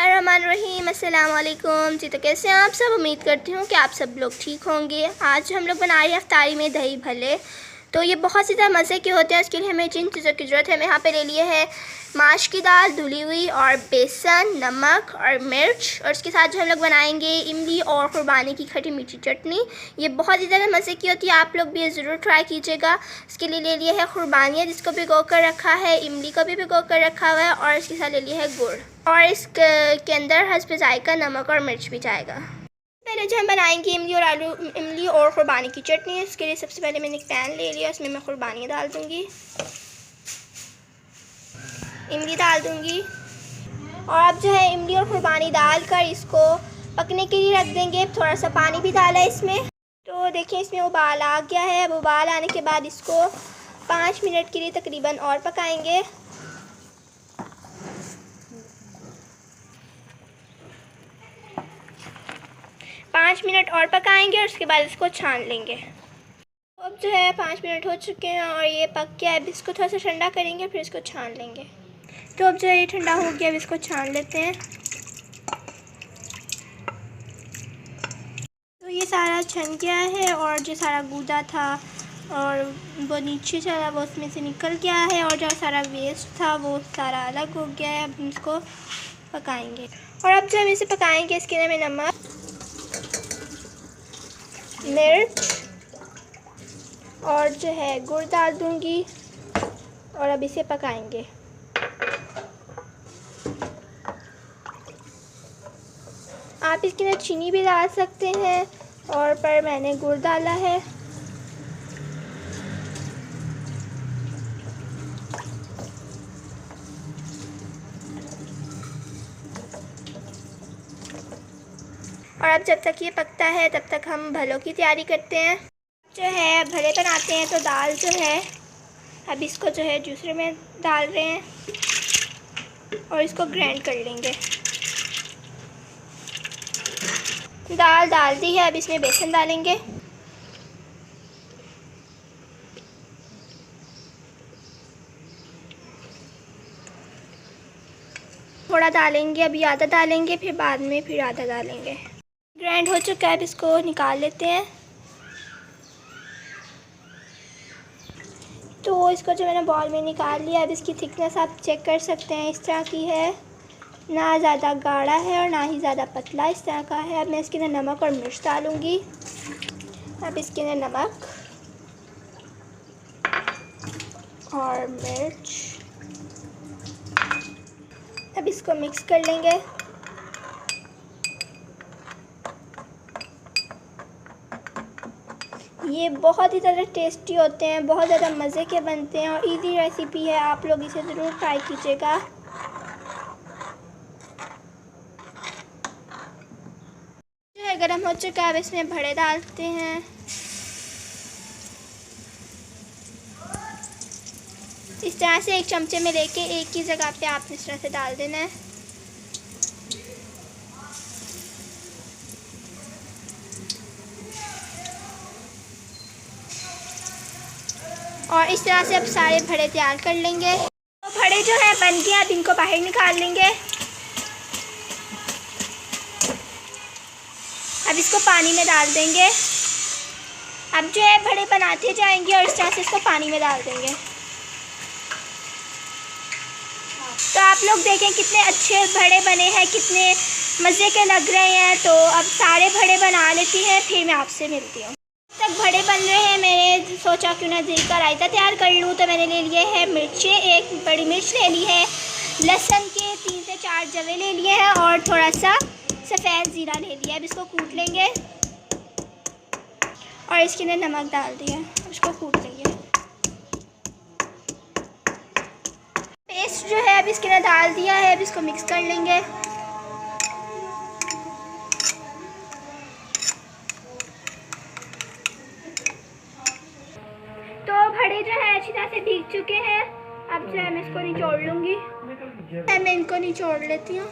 बिस्मिल्लाहिर्रहमानिर्रहीम। अस्सलाम वालेकुम जी। तो कैसे हैं आप सब? उम्मीद करती हूँ कि आप सब लोग ठीक होंगे। आज हम लोग बना रहे हैं इफ्तारी में दही भल्ले। तो ये बहुत सी तरह मज़े के होते हैं। इसके लिए हमें जिन चीज़ों की ज़रूरत है, मैं यहाँ पे ले लिए है माश की दाल धुली हुई और बेसन, नमक और मिर्च। और इसके साथ जो हम लोग बनाएंगे इमली और क़ुरबानी की खट्टी मीठी चटनी। ये बहुत ही ज़्यादा मज़े की होती है, आप लोग भी ये ज़रूर ट्राई कीजिएगा। इसके लिए ले लिया है क़ुरबानियाँ, जिसको भिगो कर रखा है, इमली को भी भिगो कर रखा हुआ है, और इसके साथ ले लिया है गुड़, और इसके अंदर हस्ब ज़ायक़ा नमक और मिर्च भी जाएगा। पहले जो हम बनाएंगे इमली और क़ुरबानी की चटनी। इसके लिए सबसे पहले मैंने एक पैन ले लिया, उसमें मैं क़ुरबानी डाल दूँगी, इमली डाल दूँगी, और अब जो है इमली और क़ुरबानी डाल कर इसको पकने के लिए रख देंगे। थोड़ा सा पानी भी डाला है इसमें। तो देखिए इसमें उबाल आ गया है। अब उबाल आने के बाद इसको 5 मिनट के लिए तकरीबन और पकाएंगे। पाँच मिनट और पकाएंगे और उसके बाद इसको छान लेंगे। अब जो है 5 मिनट हो चुके हैं और ये पक गया है। अब इसको थोड़ा सा ठंडा करेंगे, फिर इसको छान लेंगे। तो अब जो है ये ठंडा हो गया, अब इसको छान लेते हैं। तो ये सारा छन गया है, और जो सारा गूदा था और वो नीचे चला वो उसमें से निकल गया है, और जो सारा वेस्ट था वो सारा अलग हो गया है। अब इसको पकाएंगे, और अब जो हम इसे पकाएंगे इसके लिए मैं नमक, मिर्च और जो है गुड़ डाल दूँगी, और अब इसे पकाएंगे। आप इसके अंदर चीनी भी डाल सकते हैं, और पर मैंने गुड़ डाला है। और अब जब तक ये पकता है तब तक हम भलों की तैयारी करते हैं। जो है भले बनाते हैं तो दाल जो है अब इसको जो है जूसर में डाल रहे हैं, और इसको ग्राइंड कर लेंगे। दाल डाल दी है, अब इसमें बेसन डालेंगे, थोड़ा डालेंगे, अभी आधा डालेंगे, फिर बाद में फिर आधा डालेंगे। ग्राइंड हो चुका है, अब इसको निकाल लेते हैं। तो इसको जो मैंने बॉल में निकाल लिया। अब इसकी थिकनेस आप चेक कर सकते हैं, इस तरह की है, ना ज़्यादा गाढ़ा है और ना ही ज़्यादा पतला, इस तरह का है। अब मैं इसके अंदर नमक और मिर्च डालूँगी। अब इसके अंदर नमक और मिर्च, अब इसको मिक्स कर लेंगे। ये बहुत ही ज़्यादा टेस्टी होते हैं, बहुत ज़्यादा मज़े के बनते हैं, और इजी रेसिपी है, आप लोग इसे ज़रूर ट्राई कीजिएगा। जो है गरम हो चुका है, अब इसमें भड़े डालते हैं। इस तरह से एक चमचे में लेके एक ही जगह पे आपने इस तरह से डाल देना है। और इस तरह से अब सारे भड़े तैयार कर लेंगे। तो भड़े जो है बन गए, अब इनको बाहर निकाल लेंगे। अब इसको पानी में डाल देंगे। अब जो है भड़े बनाते जाएंगे और इस तरह से इसको पानी में डाल देंगे। तो आप लोग देखें कितने अच्छे भड़े बने हैं, कितने मज़े के लग रहे हैं। तो अब सारे भड़े बना लेती हैं, फिर मैं आपसे मिलती हूँ। तक भड़े बन रहे हैं, मैंने सोचा क्यों ना जीरे का रायता तैयार कर लूँ। तो मैंने ले लिए हैं मिर्चें, एक बड़ी मिर्च ले ली है, लहसुन के 3 से 4 जवे ले लिए हैं, और थोड़ा सा सफ़ेद ज़ीरा ले लिया है। अब इसको कूट लेंगे, और इसके अंदर नमक डाल दिया, इसको कूट लेंगे। पेस्ट जो है अब इसके अंदर डाल दिया है, अब इसको मिक्स कर लेंगे। तो भड़े जो है अच्छी तरह से भीग चुके हैं। अब जो है मैं इसको निचोड़ लूँगी। मैं इनको निचोड़ लेती हूँ।